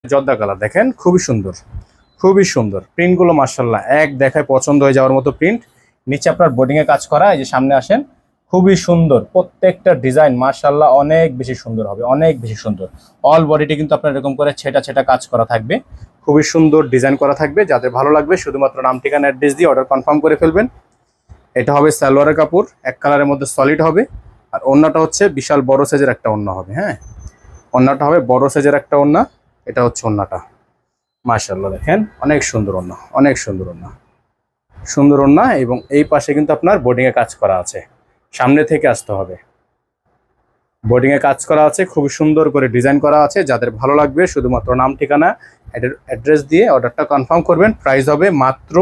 জর্দা কালার দেখেন, খুবই সুন্দর, খুবই সুন্দর প্রিন্টগুলো মাশাআল্লাহ এক দেখায় পছন্দ হয়ে যাওয়ার মতো প্রিন্ট। নিচে আপনার বোর্ডিং এ কাজ করা, এই যে সামনে আসেন, খুবই সুন্দর প্রত্যেকটা ডিজাইন মাশাআল্লাহ অনেক বেশি সুন্দর হবে, অনেক বেশি সুন্দর। অল বডিতে কিন্তু আপনার এরকম করে ছেটা ছেটা কাজ করা থাকবে, খুবই সুন্দর ডিজাইন করা থাকবে। যাদের ভালো লাগবে শুধুমাত্র নাম ঠিকানা অ্যাড্রেস দিয়ে অর্ডার কনফার্ম করে ফেলবেন। এটা হবে সালোয়ারের কাপড়, এক কালারের মধ্যে সলিড হবে। আর ওন্নাটা হচ্ছে বিশাল বড় সাইজের একটা ওন্না হবে। হ্যাঁ, ওন্নাটা হবে বড় সাইজের একটা ওন্না। এটা হচ্ছে ওন্নাটা, মাশাআল্লাহ দেখেন অনেক সুন্দর ওন্না, অনেক সুন্দর ওন্না, সুন্দর ওন্না। এবং এই পাশে কিন্তু আপনার বোর্ডিং এ কাজ করা আছে, সামনে থেকে আসতে হবে। বোর্ডিং এ কাজ করা আছে, খুবই সুন্দর করে ডিজাইন করা আছে। যাদের ভালো লাগবে শুধুমাত্র নাম ঠিকানা অ্যাড্রেস দিয়ে অর্ডারটা কনফার্ম করবেন। প্রাইস হবে মাত্র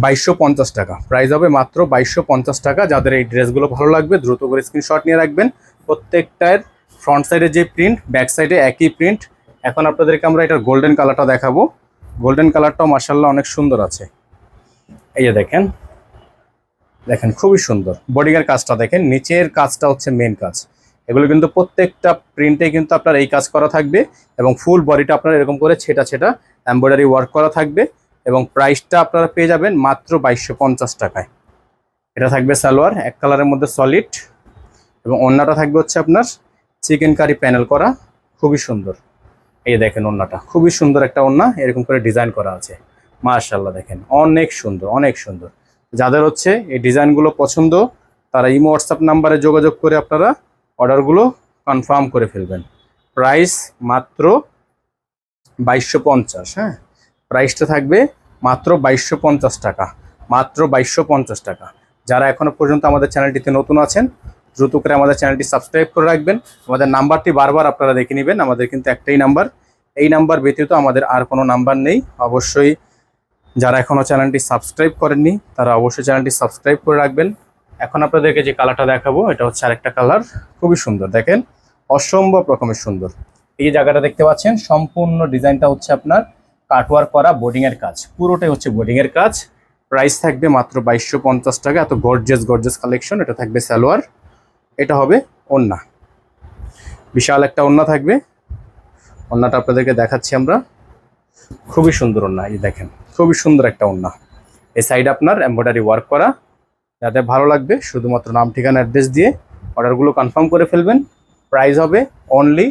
2250 টাকা, প্রাইস হবে মাত্র 2250 টাকা। যাদের এই ড্রেসগুলো ভালো লাগবে দ্রুত করে স্ক্রিনশট নিয়ে রাখবেন। প্রত্যেকটার ফ্রন্ট সাইডে যে প্রিন্ট, ব্যাক সাইডে একই প্রিন্ট। এখন আপনাদেরকে আমরা এটার গোল্ডেন কালারটা দেখাবো। গোল্ডেন কালারটাও মাশাআল্লাহ অনেক সুন্দর আছে। এই যে দেখেন, দেখেন খুবই সুন্দর বডিংয়ের কাজটা দেখেন, নিচের কাজটা হচ্ছে মেন কাজ। এগুলো কিন্তু প্রত্যেকটা প্রিন্টে কিন্তু আপনার এই কাজ করা থাকবে এবং ফুল বডিটা আপনার এরকম করে ছেটা ছেটা এমব্রয়ডারি ওয়ার্ক করা থাকবে। এবং প্রাইসটা আপনারা পেয়ে যাবেন মাত্র 2250 টাকায়। এটা থাকবে সালোয়ার, এক কালারের মধ্যে সলিড, এবং ওন্নাটা থাকবে হচ্ছে আপনার চিকেন কারি প্যানেল করা, খুবই সুন্দর। এই দেখেন ওন্নাটা খুবই সুন্দর একটা ওন্না, এরকম করে ডিজাইন করা আছে। মাশাআল্লাহ দেখেন অনেক সুন্দর, অনেক সুন্দর। যাদের হচ্ছে এই ডিজাইনগুলো পছন্দ তারা ইমো হোয়াটসঅ্যাপ নাম্বারে যোগাযোগ করে আপনারা অর্ডারগুলো কনফার্ম করে ফেলবেন। প্রাইস মাত্র 2250। হ্যাঁ, প্রাইসটা থাকবে মাত্র 2250 টাকা, মাত্র 2250 টাকা। যারা এখনো পর্যন্ত আমাদের চ্যানেলটিতে নতুন আছেন দ্রুত করে আমাদের চ্যানেলটি সাবস্ক্রাইব করে রাখবেন। আমাদের নাম্বারটি বারবার আপনারা দেখে নেবেন, আমাদের কিন্তু একটাই নাম্বার। এই নাম্বার ব্যতীত আমাদের আর কোনো নাম্বার নেই। অবশ্যই যারা এখনও চ্যানেলটি সাবস্ক্রাইব করেননি তারা অবশ্যই চ্যানেলটি সাবস্ক্রাইব করে রাখবেন। এখন আপনাদেরকে যে কালারটা দেখাবো এটা হচ্ছে আরেকটা কালার, খুবই সুন্দর দেখেন, অসম্ভব রকমের সুন্দর। এই জায়গাটা দেখতে পাচ্ছেন সম্পূর্ণ ডিজাইনটা হচ্ছে আপনার কাটওয়ার্ক করা, বোর্ডিং এর কাজ, পুরোটাই হচ্ছে বোর্ডিং এর কাজ। প্রাইস থাকবে মাত্র 2250 টাকা। এত গর্জিয়াস গর্জিয়াস কালেকশন। এটা থাকবে সালোয়ার, এটা হবে ওন্না, বিশাল একটা ওন্না থাকবে। ওন্নাটা আপনাদেরকে দেখাচ্ছি আমরা, খুবই সুন্দর ওন্না। এই দেখেন খুবই সুন্দর একটা ওন্না, এই সাইডে আপনার এমব্রয়ডারি ওয়ার্ক করা। যাদের ভালো লাগবে শুধুমাত্র নাম ঠিকানা অ্যাড্রেস দিয়ে অর্ডারগুলো কনফার্ম করে ফেলবেন। প্রাইস হবে অনলি